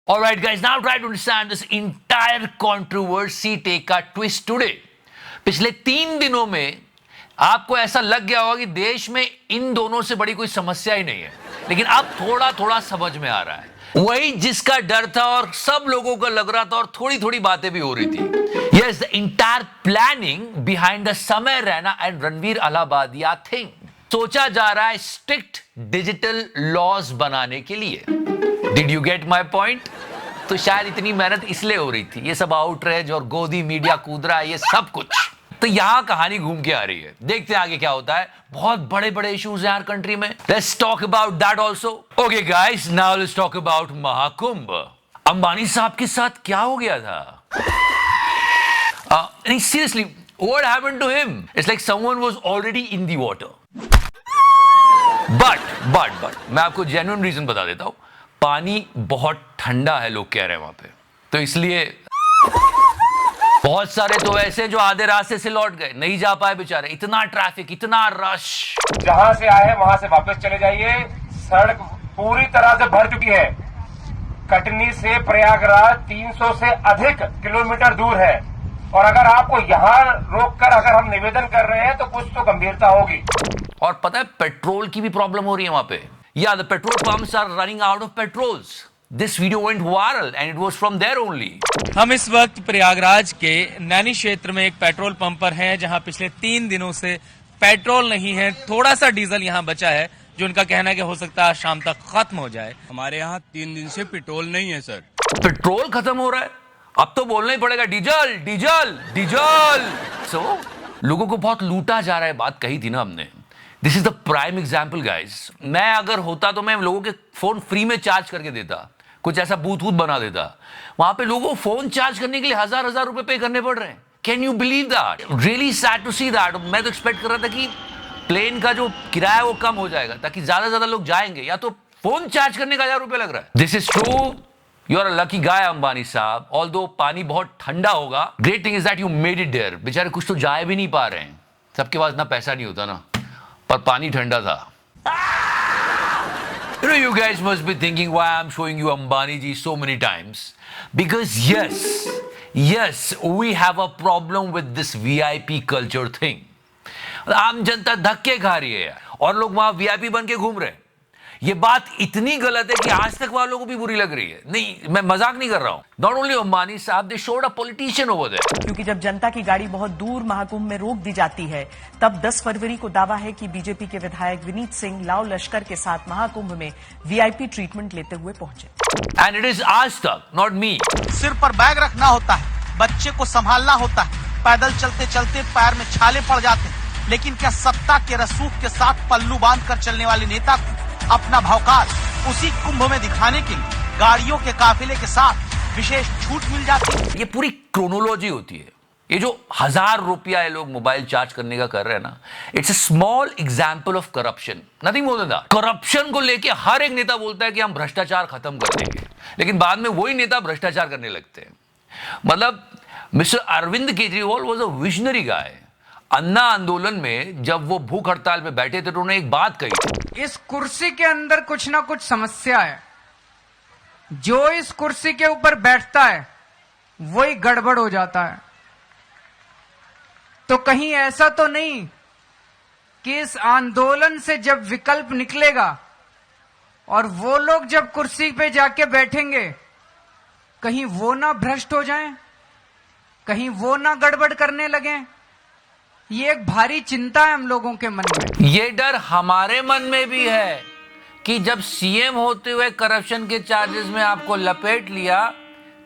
All right, guys, now try to understand this entire controversy take a twist today. पिछले 3 दिनों में आपको ऐसा लग गया होगा कि देश में इन दोनों से बड़ी कोई समस्या ही नहीं है, लेकिन अब थोड़ा थोड़ा समझ में आ रहा है। वही जिसका डर था और सब लोगों को लग रहा था और थोड़ी थोड़ी बातें भी हो रही थी। Yes, the entire planning behind the समय रैना एंड रणवीर अलाहाबादिया थिंग सोचा जा रहा है स्ट्रिक्ट डिजिटल लॉज बनाने के लिए। Did you get my point? तो शायद इतनी मेहनत इसलिए हो रही थी, ये सब आउटरीच और गोदी मीडिया कूद रहा है, ये सब कुछ। तो यहां कहानी घूम के आ रही है, देखते हैं आगे क्या होता है। बहुत बड़े बड़े इश्यूज हैं यार कंट्री में। Let's talk about that also. Okay guys, now let's talk about Mahakumbh. Ambani साहब के साथ क्या हो गया था? नहीं, seriously, what happened to him? It's like someone was already in the water. But मैं आपको जेन्युइन रीजन बता देता हूं। पानी बहुत ठंडा है, लोग कह रहे हैं वहां पे, तो इसलिए बहुत सारे तो ऐसे जो आधे रास्ते से लौट गए, नहीं जा पाए बेचारे। इतना ट्रैफिक, इतना रश। जहां से आए हैं वहां से वापस चले जाइए। सड़क पूरी तरह से भर चुकी है। कटनी से प्रयागराज 300 से अधिक किलोमीटर दूर है, और अगर आपको यहां रोककर अगर हम निवेदन कर रहे हैं तो कुछ तो गंभीरता होगी। और पता है पेट्रोल की भी प्रॉब्लम हो रही है वहां पे। या the petrol pumps are running out of petrols. This video went viral and it was from there only. हम इस वक्त प्रयागराज के नैनी क्षेत्र में एक पेट्रोल पंप पर हैं, जहां पिछले 3 दिनों से पेट्रोल नहीं है। थोड़ा सा डीजल यहां बचा है, जो उनका कहना है कि हो सकता है शाम तक खत्म हो जाए। हमारे यहाँ 3 दिन से पेट्रोल नहीं है सर। पेट्रोल खत्म हो रहा है, अब तो बोलना ही पड़ेगा डीजल डीजल डीजल। सो लोगों को बहुत लूटा जा रहा है, बात कही थी ना हमने। This is the prime example guys. मैं अगर होता तो मैं लोगों के फोन फ्री में चार्ज करके देता, कुछ ऐसा बूथ वूथ बना देता। वहां पे लोगों को फोन चार्ज करने के लिए हजार रुपए पे करने पड़ रहे हैं। Can you believe that? Really sad to see that. मैं तो एक्सपेक्ट कर रहा था कि प्लेन का जो किराया वो कम हो जाएगा, ताकि ज्यादा ज्यादा लोग जाएंगे। या तो फोन चार्ज करने का 1000 रुपए लग रहा है। This is true, you are a lucky guy Ambani साहब। ऑल्दो पानी बहुत ठंडा होगा, great thing is that you made it there. बेचारे कुछ तो जाए भी नहीं पा रहे हैं, सबके पास ना पैसा नहीं होता ना, पर पानी ठंडा था। You know, you guys must be thinking why I'm showing you Ambani ji so many times. Because yes, we have a problem with this VIP culture thing. आम जनता धक्के खा रही है यार, और लोग वहां VIP बन के घूम रहे हैं। ये बात इतनी गलत है कि आज तक वालों को भी बुरी लग रही है। नहीं, मैं मजाक नहीं कर रहा हूं। नॉट ओनली अंबानी साहब, they showed a politician over there. क्योंकि जब जनता की गाड़ी बहुत दूर महाकुंभ में रोक दी जाती है, तब 10 फरवरी को दावा है कि बीजेपी के विधायक विनीत सिंह लाव लश्कर के साथ महाकुंभ में वीआईपी ट्रीटमेंट लेते हुए पहुंचे। एंड इट इज आज तक, नॉट मी। सिर पर बैग रखना होता है, बच्चे को संभालना होता है, पैदल चलते चलते पैर में छाले पड़ जाते हैं। लेकिन क्या सत्ता के रसूख के साथ पल्लू बांधकर चलने वाले नेता को अपना भौकाल उसी कुंभ में दिखाने के लिए गाड़ियों के काफिले के साथ विशेष छूट मिल जाती है? ये पूरी क्रोनोलॉजी होती है। ये जो 1000 रुपया ये लोग मोबाइल चार्ज करने का कर रहे हैं ना, it's a small example of corruption, nothing more than that. Corruption को लेके हर एक नेता बोलता है कि हम भ्रष्टाचार खत्म कर देंगे, लेकिन बाद में वही नेता भ्रष्टाचार करने लगते हैं। मतलब mister Arvind Kejriwal was a visionary guy. Anna आंदोलन में जब वो भूख हड़ताल में बैठे थे तो उन्होंने एक बात कही थी, इस कुर्सी के अंदर कुछ ना कुछ समस्या है। जो इस कुर्सी के ऊपर बैठता है वही गड़बड़ हो जाता है। तो कहीं ऐसा तो नहीं कि इस आंदोलन से जब विकल्प निकलेगा और वो लोग जब कुर्सी पे जाके बैठेंगे, कहीं वो ना भ्रष्ट हो जाएं, कहीं वो ना गड़बड़ करने लगें। ये एक भारी चिंता है हम लोगों के मन में। ये डर हमारे मन में भी है कि जब सीएम होते हुए करप्शन के चार्जेस में आपको लपेट लिया,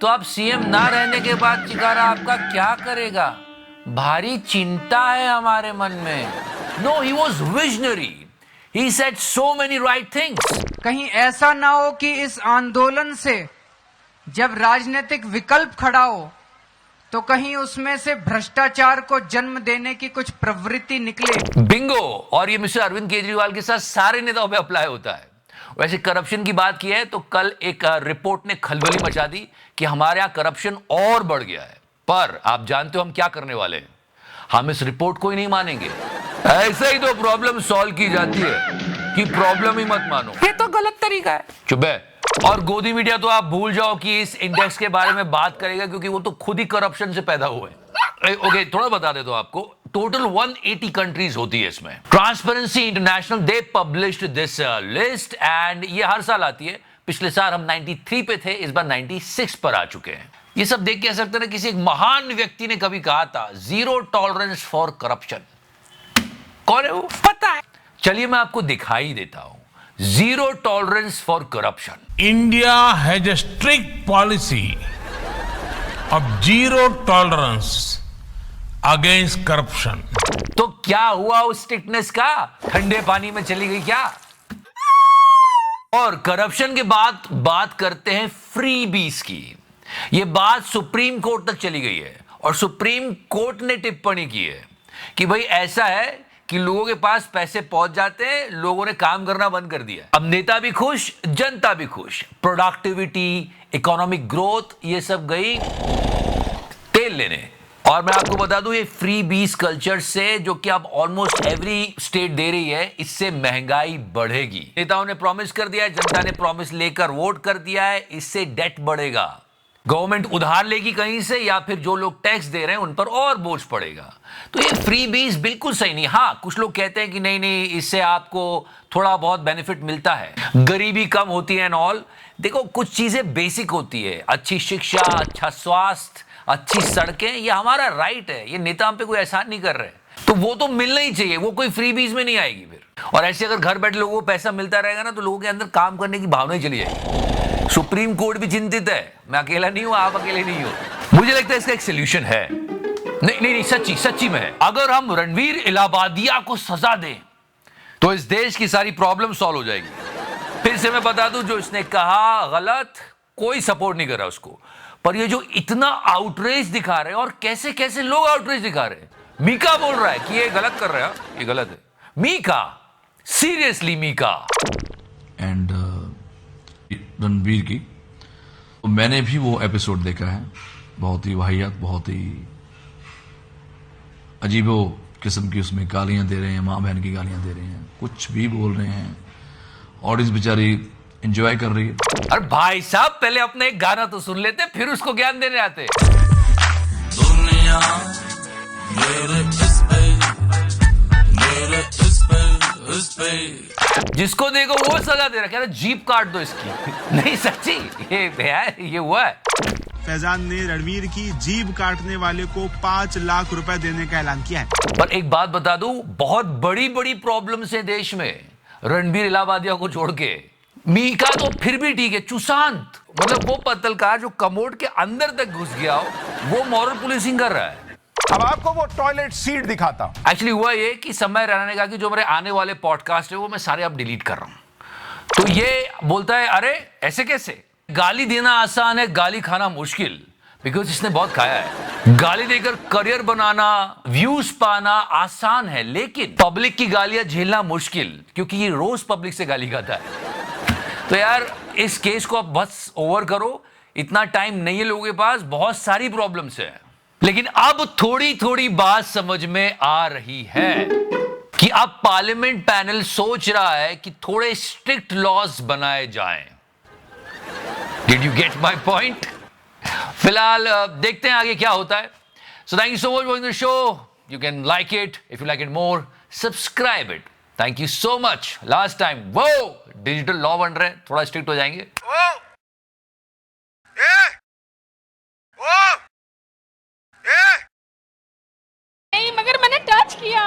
तो अब सीएम ना रहने के बाद चिकारा आपका क्या करेगा? भारी चिंता है हमारे मन में। No, he was visionary, he said so many right things. कहीं ऐसा ना हो कि इस आंदोलन से जब राजनीतिक विकल्प खड़ा हो तो कहीं उसमें से भ्रष्टाचार को जन्म देने की कुछ प्रवृत्ति निकले। बिंगो। और ये मिस्टर अरविंद केजरीवाल के साथ सारे नेताओं पे अप्लाई होता है। वैसे करप्शन की बात की है तो कल एक रिपोर्ट ने खलबली मचा दी कि हमारे यहां करप्शन और बढ़ गया है। पर आप जानते हो हम क्या करने वाले हैं? हम इस रिपोर्ट को ही नहीं मानेंगे। ऐसे ही तो प्रॉब्लम सॉल्व की जाती है कि प्रॉब्लम ही मत मानो। ये तो गलत तरीका है। चुप है। और गोदी मीडिया तो आप भूल जाओ कि इस इंडेक्स के बारे में बात करेगा, क्योंकि वो तो खुद ही करप्शन से पैदा हुए। ओके, थोड़ा बता दे दो आपको, टोटल 180 कंट्रीज होती है इसमें। Transparency international they published this list and ये हर साल आती है। पिछले साल हम 93 पे थे, इस बार 96 पर आ चुके हैं। ये सब देख के ऐसा लगता है ना किसी एक महान व्यक्ति ने कभी कहा था, जीरो टॉलरेंस फॉर करप्शन। कौन है वो? पता है। चलिए मैं आपको दिखाई देता हूं, zero tolerance for corruption. India has a strict policy of zero tolerance against corruption. तो क्या हुआ उस स्ट्रिक्टनेस का? ठंडे पानी में चली गई क्या? और करप्शन के बाद बात करते हैं फ्रीबीज की। यह बात सुप्रीम कोर्ट तक चली गई है और सुप्रीम कोर्ट ने टिप्पणी की है कि भाई ऐसा है कि लोगों के पास पैसे पहुंच जाते हैं, लोगों ने काम करना बंद कर दिया। अब नेता भी खुश, जनता भी खुश, प्रोडक्टिविटी, इकोनॉमिक ग्रोथ, ये सब गई तेल लेने। और मैं आपको बता दूं, ये फ्री बीज कल्चर से, जो कि अब ऑलमोस्ट एवरी स्टेट दे रही है, इससे महंगाई बढ़ेगी। नेताओं ने प्रॉमिस कर दिया है, जनता ने प्रॉमिस लेकर वोट कर दिया है, इससे डेट बढ़ेगा। गवर्नमेंट उधार लेगी कहीं से, या फिर जो लोग टैक्स दे रहे हैं उन पर और बोझ पड़ेगा। तो ये फ्री बीज बिल्कुल सही नहीं। हाँ, कुछ लोग कहते हैं कि नहीं नहीं, इससे आपको थोड़ा बहुत बेनिफिट मिलता है, गरीबी कम होती है एंड ऑल। देखो, कुछ चीजें बेसिक होती है, अच्छी शिक्षा, अच्छा स्वास्थ्य, अच्छी सड़कें, ये हमारा राइट है। ये नेता हम पे कोई एहसान नहीं कर रहे, तो वो तो मिलना ही चाहिए, वो कोई फ्री बीज में नहीं आएगी फिर। और ऐसे अगर घर बैठे लोगों को पैसा मिलता रहेगा ना, तो लोगों के अंदर काम करने की भावना ही चली जाएगी। सुप्रीम कोर्ट भी चिंतित है, मैं अकेला नहीं हूं, आप अकेले नहीं हो। मुझे लगता है इसका एक सोल्यूशन है। नहीं, सच्ची में है। अगर हम रणवीर इलाहाबादिया को सजा दें तो इस देश की सारी प्रॉब्लम सॉल्व हो जाएगी। फिर से मैं बता दूं, जो इसने कहा गलत, कोई सपोर्ट नहीं कर रहा उसको, पर ये जो इतना आउटरेज दिखा रहे हैं, और कैसे कैसे लोग आउटरेज दिखा रहे हैं। मीका बोल रहा है कि ये गलत कर रहा है, ये गलत है। मीका, सीरियसली मीका। एंड रणबीर की, तो मैंने भी वो एपिसोड देखा है। बहुत ही वाहियात, बहुत ही अजीबो किस्म की उसमें गालियां दे रहे हैं, माँ बहन की गालियां दे रहे हैं, कुछ भी बोल रहे हैं। ऑडियंस बेचारी एंजॉय कर रही है। अरे भाई साहब, पहले अपना एक गाना तो सुन लेते, फिर उसको ज्ञान देने आते। दुनिया मेरे इस पे जिसको देखो वो सजा दे रहा, कह रहा जीप काट दो इसकी। नहीं सच्ची, ये हुआ है। फैजान ने रणवीर की जीभ काटने वाले को 5 लाख रुपए देने का ऐलान किया है। पर एक बात बता दूं, बहुत बड़ी बड़ी प्रॉब्लम्स है देश में, रणवीर इलाहाबादिया को छोड़ के। मीका तो फिर भी ठीक है, चुशांत, मतलब वो पत्रकार जो कमोड के अंदर तक घुस गया हो, वो मॉरल पुलिसिंग कर रहा है। अब आपको वो टॉयलेट सीट दिखाता हूं। एक्चुअली हुआ ये कि समय रैना ने कहा कि जो मेरे आने वाले पॉडकास्ट है वो मैं सारे अब डिलीट कर रहा हूं। तो ये बोलता है, अरे ऐसे कैसे? गाली देना आसान है, गाली खाना मुश्किल, बिकॉज इसने बहुत खाया है। गाली देकर करियर बनाना, व्यूज पाना आसान है, लेकिन पब्लिक की गालियां झेलना मुश्किल, क्योंकि ये रोज पब्लिक से गाली खाता है। तो यार, इस केस को अब बस ओवर करो, इतना टाइम नहीं है लोगों के पास, बहुत सारी प्रॉब्लम्स है। लेकिन अब थोड़ी थोड़ी बात समझ में आ रही है कि अब पार्लियामेंट पैनल सोच रहा है कि थोड़े स्ट्रिक्ट लॉज बनाए जाएं। Did you get my point? फिलहाल देखते हैं आगे क्या होता है। So thank you so much for the show. You can like it, if you like it more, subscribe it. Thank you so much. Last time वो डिजिटल लॉ बन रहे हैं, थोड़ा स्ट्रिक्ट हो जाएंगे। नहीं, मगर मैंने टच किया।